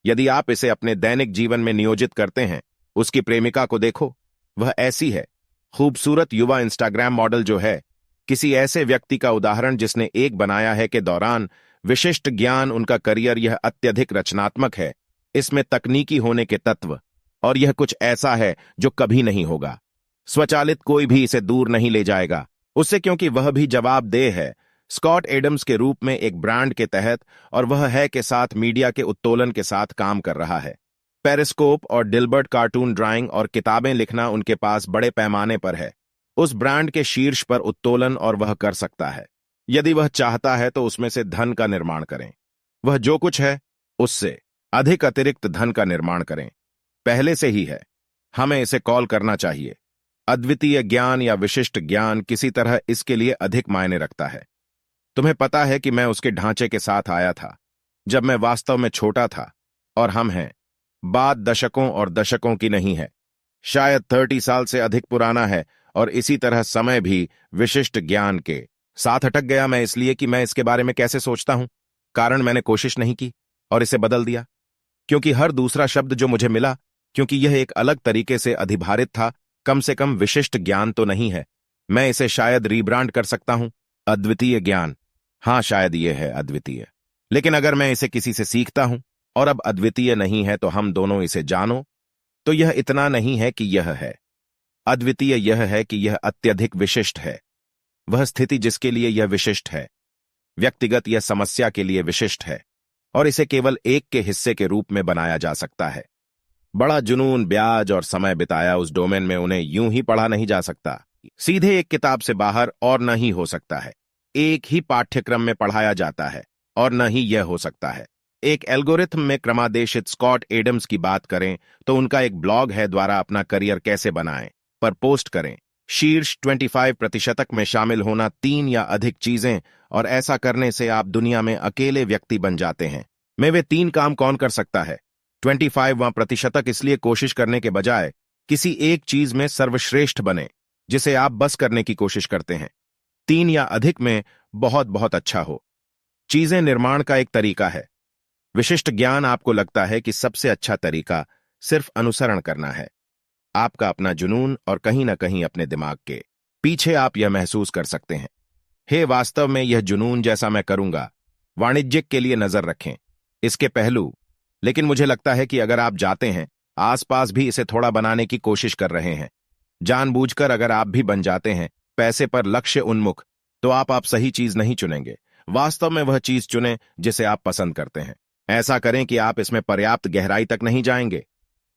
यदि आप इसे अपने दैनिक जीवन में नियोजित करते हैं, उसकी प्रेमिका को देखो, वह ऐसी है। खूबसूरत युवा इंस्टाग्राम मॉडल जो है, किसी ऐसे व्यक्ति का उदाहरण जिसने एक बनाया है के दौरान विशिष्ट ज्ञान उनका करियर यह अत्यधिक रचनात्मक है, इसमें तकनीकी होने के तत्व, और यह कुछ ऐसा है जो कभी नहीं होगा। स्वचालित कोई भी इसे दूर नहीं ले जाएगा उससे, क्योंकि वह भी जवाबदेह है स्कॉट एडम्स के रूप में एक ब्रांड के तहत, और वह है के साथ मीडिया के उत्तोलन के साथ काम कर रहा है। पेरिस्कोप और डिल्बर्ट कार्टून ड्राइंग और किताबें लिखना उनके पास बड़े पैमाने पर है। उस ब्रांड के शीर्ष पर उत्तोलन, और वह कर सकता है। यदि वह चाहता है तो उसमें से धन का निर्माण करें। वह जो कुछ है उससे अधिक अतिरिक्त धन का निर्माण करें, पहले से ही है। हमें इसे कॉल करना चाहिए अद्वितीय ज्ञान या विशिष्ट ज्ञान, किसी तरह इसके लिए अधिक मायने रखता है। तुम्हें पता है कि मैं उसके ढांचे के साथ आया था जब मैं वास्तव में छोटा था, और हम हैं, बात दशकों और दशकों की नहीं है, शायद 30 साल से अधिक पुराना है। और इसी तरह समय भी विशिष्ट ज्ञान के साथ अटक गया मैं, इसलिए कि मैं इसके बारे में कैसे सोचता हूं, कारण मैंने कोशिश नहीं की और इसे बदल दिया, क्योंकि हर दूसरा शब्द जो मुझे मिला, क्योंकि यह एक अलग तरीके से अधिभारित था, कम से कम विशिष्ट ज्ञान तो नहीं है। मैं इसे शायद रीब्रांड कर सकता हूं, अद्वितीय ज्ञान। हाँ, शायद यह है अद्वितीय, लेकिन अगर मैं इसे किसी से सीखता हूं और अब अद्वितीय नहीं है तो हम दोनों इसे जानो, तो यह इतना नहीं है कि यह है अद्वितीय, यह है कि यह अत्यधिक विशिष्ट है। वह स्थिति जिसके लिए यह विशिष्ट है, व्यक्तिगत या समस्या के लिए विशिष्ट है, और इसे केवल एक के हिस्से के रूप में बनाया जा सकता है। बड़ा जुनून, ब्याज और समय बिताया उस डोमेन में उन्हें यूं ही पढ़ा नहीं जा सकता, सीधे एक किताब से बाहर, और न ही हो सकता है एक ही पाठ्यक्रम में पढ़ाया जाता है, और न ही यह हो सकता है एक एल्गोरिथम में क्रमादेशित। स्कॉट एडम्स की बात करें तो उनका एक ब्लॉग है द्वारा अपना करियर कैसे बनाएं पर पोस्ट करें। शीर्ष 25% में शामिल होना 3 या अधिक चीजें, और ऐसा करने से आप दुनिया में अकेले व्यक्ति बन जाते हैं। में वे 3 काम कौन कर सकता है? 25% इसलिए कोशिश करने के बजाय किसी एक चीज में सर्वश्रेष्ठ बने जिसे आप बस करने की कोशिश करते हैं। 3 या अधिक में बहुत बहुत अच्छा हो। चीजें निर्माण का एक तरीका है। विशिष्ट ज्ञान आपको लगता है कि सबसे अच्छा तरीका सिर्फ अनुसरण करना है, आपका अपना जुनून, और कहीं ना कहीं अपने दिमाग के पीछे आप यह महसूस कर सकते हैं, हे वास्तव में यह जुनून जैसा मैं करूंगा। वाणिज्यिक के लिए नजर रखें इसके पहलू, लेकिन मुझे लगता है कि अगर आप जाते हैं आसपास भी इसे थोड़ा बनाने की कोशिश कर रहे हैं, जानबूझकर अगर आप भी बन जाते हैं पैसे पर लक्ष्य उन्मुख, तो आप सही चीज नहीं चुनेंगे। वास्तव में वह चीज चुनें जिसे आप पसंद करते हैं। ऐसा करें कि आप इसमें पर्याप्त गहराई तक नहीं जाएंगे।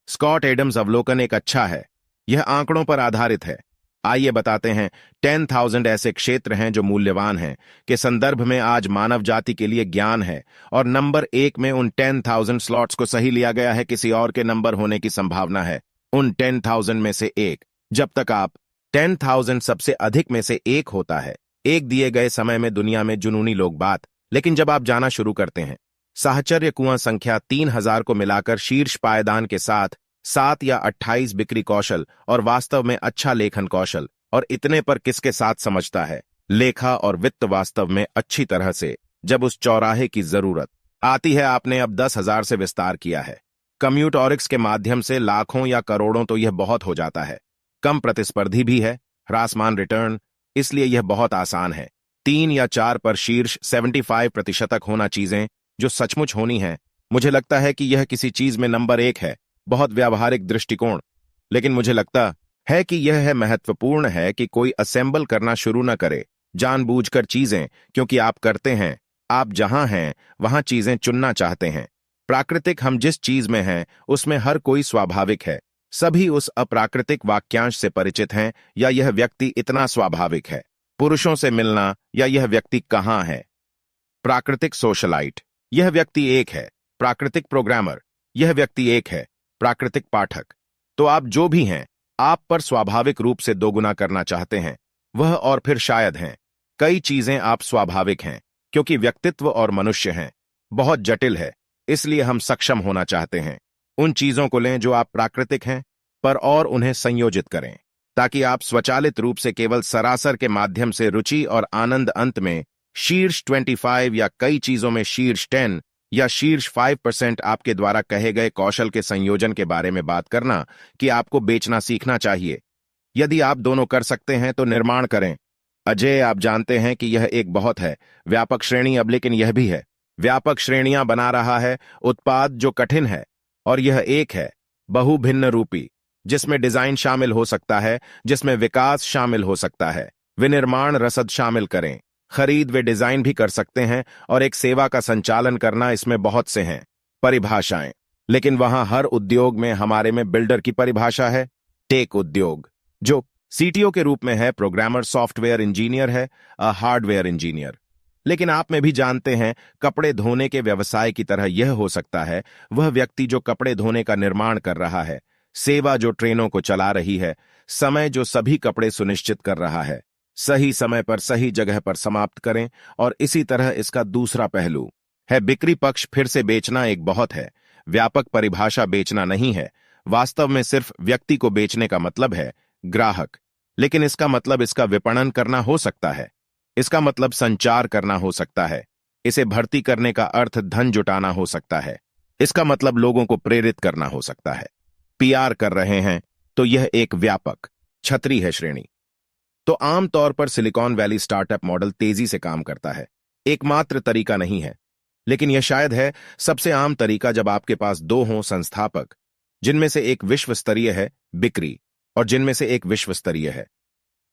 स्कॉट एडम्स अवलोकन एक अच्छा है, यह आंकड़ों पर आधारित है। आइए बताते हैं 10,000 ऐसे क्षेत्र हैं जो मूल्यवान हैं के संदर्भ में आज मानव जाति के लिए ज्ञान है, और नंबर 1 में उन 10,000 स्लॉट्स को सही लिया गया है। किसी और के नंबर होने की संभावना है उन 10,000 में से एक। जब तक आप 10,000 सबसे अधिक में से एक होता है एक दिए गए समय में दुनिया में जुनूनी लोग बात, लेकिन जब आप जाना शुरू करते हैं साहचर्य कुआं संख्या 3,000 को मिलाकर शीर्ष पायदान के साथ 7 या 28 बिक्री कौशल और वास्तव में अच्छा लेखन कौशल और इतने पर किसके साथ समझता है लेखा और वित्त वास्तव में अच्छी तरह से। जब उस चौराहे की जरूरत आती है आपने अब 10,000 से विस्तार किया है। कम्यूटॉरिक्स के माध्यम से लाखों या करोड़ों तो यह बहुत हो जाता है। कम प्रतिस्पर्धी भी है, ह्रासमान रिटर्न, इसलिए यह बहुत आसान है। 3 या 4 पर शीर्ष 75% तक होना चीजें जो सचमुच होनी है। मुझे लगता है कि यह किसी चीज में नंबर 1 है, बहुत व्यावहारिक दृष्टिकोण, लेकिन मुझे लगता है कि यह है महत्वपूर्ण है कि कोई असेंबल करना शुरू न करे जानबूझकर चीजें, क्योंकि आप करते हैं, आप जहां हैं वहां चीजें चुनना चाहते हैं। प्राकृतिक, हम जिस चीज में हैं उसमें हर कोई स्वाभाविक है। सभी उस अप्राकृतिक वाक्यांश से परिचित हैं, या यह व्यक्ति इतना स्वाभाविक है। पुरुषों से मिलना, या यह व्यक्ति कहां है। प्राकृतिक सोशलाइट, यह व्यक्ति एक है। प्राकृतिक प्रोग्रामर, यह व्यक्ति एक है। प्राकृतिक पाठक, तो आप जो भी हैं आप पर स्वाभाविक रूप से दोगुना करना चाहते हैं वह, और फिर शायद हैं कई चीजें आप स्वाभाविक हैं, क्योंकि व्यक्तित्व और मनुष्य हैं बहुत जटिल है, इसलिए हम सक्षम होना चाहते हैं। उन चीजों को लें जो आप प्राकृतिक हैं पर और उन्हें संयोजित करें ताकि आप स्वचालित रूप से केवल सरासर के माध्यम से रुचि और आनंद अंत में शीर्ष 25 या कई चीजों में शीर्ष 10 या शीर्ष 5% आपके द्वारा कहे गए कौशल के संयोजन के बारे में बात करना कि आपको बेचना सीखना चाहिए। यदि आप दोनों कर सकते हैं तो निर्माण करें। अजय, आप जानते हैं कि यह एक बहुत है व्यापक श्रेणी अब, लेकिन यह भी है व्यापक श्रेणियां बना रहा है उत्पाद जो कठिन है, और यह एक है बहु भिन्न रूपी, जिसमें डिजाइन शामिल हो सकता है, जिसमें विकास शामिल हो सकता है, विनिर्माण रसद शामिल करें, खरीद वे डिजाइन भी कर सकते हैं, और एक सेवा का संचालन करना, इसमें बहुत से हैं परिभाषाएं। लेकिन वहां हर उद्योग में हमारे में बिल्डर की परिभाषा है। टेक उद्योग जो सीटीओ के रूप में है, प्रोग्रामर सॉफ्टवेयर इंजीनियर है, हार्डवेयर इंजीनियर। लेकिन आप में भी जानते हैं कपड़े धोने के व्यवसाय की तरह यह हो सकता है वह व्यक्ति जो कपड़े धोने का निर्माण कर रहा है, सेवा जो ट्रेनों को चला रही है, समय जो सभी कपड़े सुनिश्चित कर रहा है, सही समय पर सही जगह पर समाप्त करें। और इसी तरह इसका दूसरा पहलू है बिक्री पक्ष। फिर से बेचना एक बहुत है व्यापक परिभाषा। बेचना नहीं है वास्तव में सिर्फ व्यक्ति को बेचने का मतलब है ग्राहक, लेकिन इसका मतलब इसका विपणन करना हो सकता है, इसका मतलब संचार करना हो सकता है, इसे भर्ती करने का अर्थ धन जुटाना हो सकता है, इसका मतलब लोगों को प्रेरित करना हो सकता है। पीआर कर रहे हैं तो यह एक व्यापक छतरी है श्रेणी। तो आमतौर पर सिलिकॉन वैली स्टार्टअप मॉडल तेजी से काम करता है। एकमात्र तरीका नहीं है, लेकिन यह शायद है सबसे आम तरीका जब आपके पास दो हों संस्थापक, जिनमें से एक विश्व स्तरीय है बिक्री और जिनमें से एक विश्व स्तरीय है।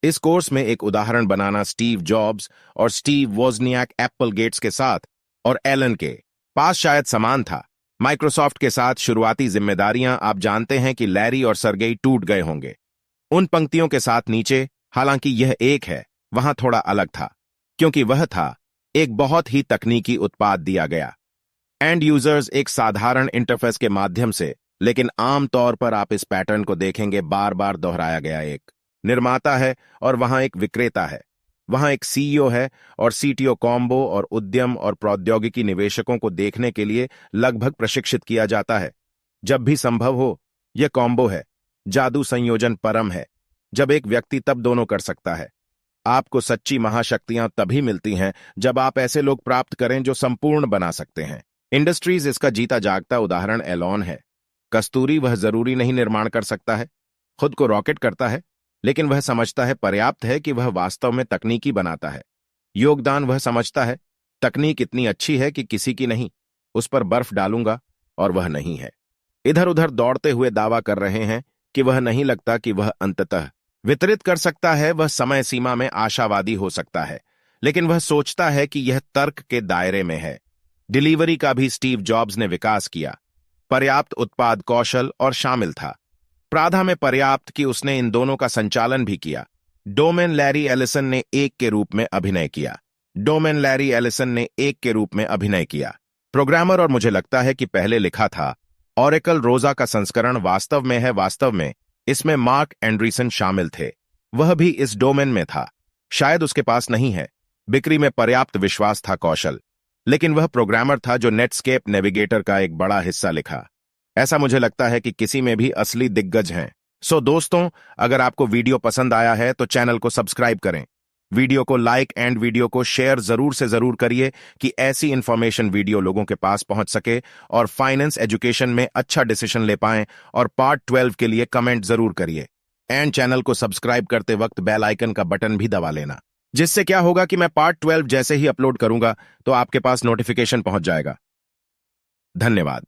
इस कोर्स में एक उदाहरण बनाना स्टीव जॉब्स और स्टीव वोजनियाक एप्पल गेट्स के साथ और एलन के पास शायद समान था। माइक्रोसॉफ्ट के साथ शुरुआती जिम्मेदारियां, आप जानते हैं कि लैरी और सरगेई टूट गए होंगे उन पंक्तियों के साथ नीचे। हालांकि यह एक है, वहां थोड़ा अलग था, क्योंकि वह था एक बहुत ही तकनीकी उत्पाद दिया गया एंड यूजर्स एक साधारण इंटरफेस के माध्यम से। लेकिन आमतौर पर आप इस पैटर्न को देखेंगे बार बार दोहराया गया। एक निर्माता है और वहां एक विक्रेता है, वहां एक सीईओ है और सीटीओ कॉम्बो और उद्यम और प्रौद्योगिकी निवेशकों को देखने के लिए लगभग प्रशिक्षित किया जाता है। जब भी संभव हो यह कॉम्बो है। जादू संयोजन परम है जब एक व्यक्ति तब दोनों कर सकता है। आपको सच्ची महाशक्तियां तभी मिलती हैं जब आप ऐसे लोग प्राप्त करें जो संपूर्ण बना सकते हैं। इंडस्ट्रीज इसका जीता जागता उदाहरण एलॉन है। कस्तूरी वह जरूरी नहीं निर्माण कर सकता है, खुद को रॉकेट करता है, लेकिन वह समझता है पर्याप्त है कि वह वास्तव में तकनीकी बनाता है। योगदान वह समझता है तकनीक इतनी अच्छी है कि किसी की नहीं, उस पर बर्फ डालूंगा, और वह नहीं है। इधर उधर दौड़ते हुए दावा कर रहे हैं कि वह नहीं लगता कि वह अंततः वितरित कर सकता है। वह समय सीमा में आशावादी हो सकता है, लेकिन वह सोचता है कि यह तर्क के दायरे में है। डिलीवरी का भी स्टीव जॉब्स ने विकास किया। पर्याप्त उत्पाद कौशल और शामिल था। प्राधा में पर्याप्त कि उसने इन दोनों का संचालन भी किया। डोमेन लैरी एलिसन ने एक के रूप में अभिनय किया। प्रोग्रामर, और मुझे लगता है कि पहले लिखा था ऑरेकल रोजा का संस्करण वास्तव में है। वास्तव में इसमें मार्क एंड्रीसन शामिल थे, वह भी इस डोमेन में था। शायद उसके पास नहीं है बिक्री में पर्याप्त विश्वास था कौशल, लेकिन वह प्रोग्रामर था जो नेटस्केप नेविगेटर का एक बड़ा हिस्सा लिखा। ऐसा मुझे लगता है कि किसी में भी असली दिग्गज हैं। सो दोस्तों, अगर आपको वीडियो पसंद आया है तो चैनल को सब्सक्राइब करें, वीडियो को लाइक एंड वीडियो को शेयर जरूर से जरूर करिए कि ऐसी इंफॉर्मेशन वीडियो लोगों के पास पहुंच सके और फाइनेंस एजुकेशन में अच्छा डिसीजन ले पाएं। और पार्ट 12 के लिए कमेंट जरूर करिए एंड चैनल को सब्सक्राइब करते वक्त बेल आइकन का बटन भी दबा लेना, जिससे क्या होगा कि मैं पार्ट 12 जैसे ही अपलोड करूंगा तो आपके पास नोटिफिकेशन पहुंच जाएगा। धन्यवाद।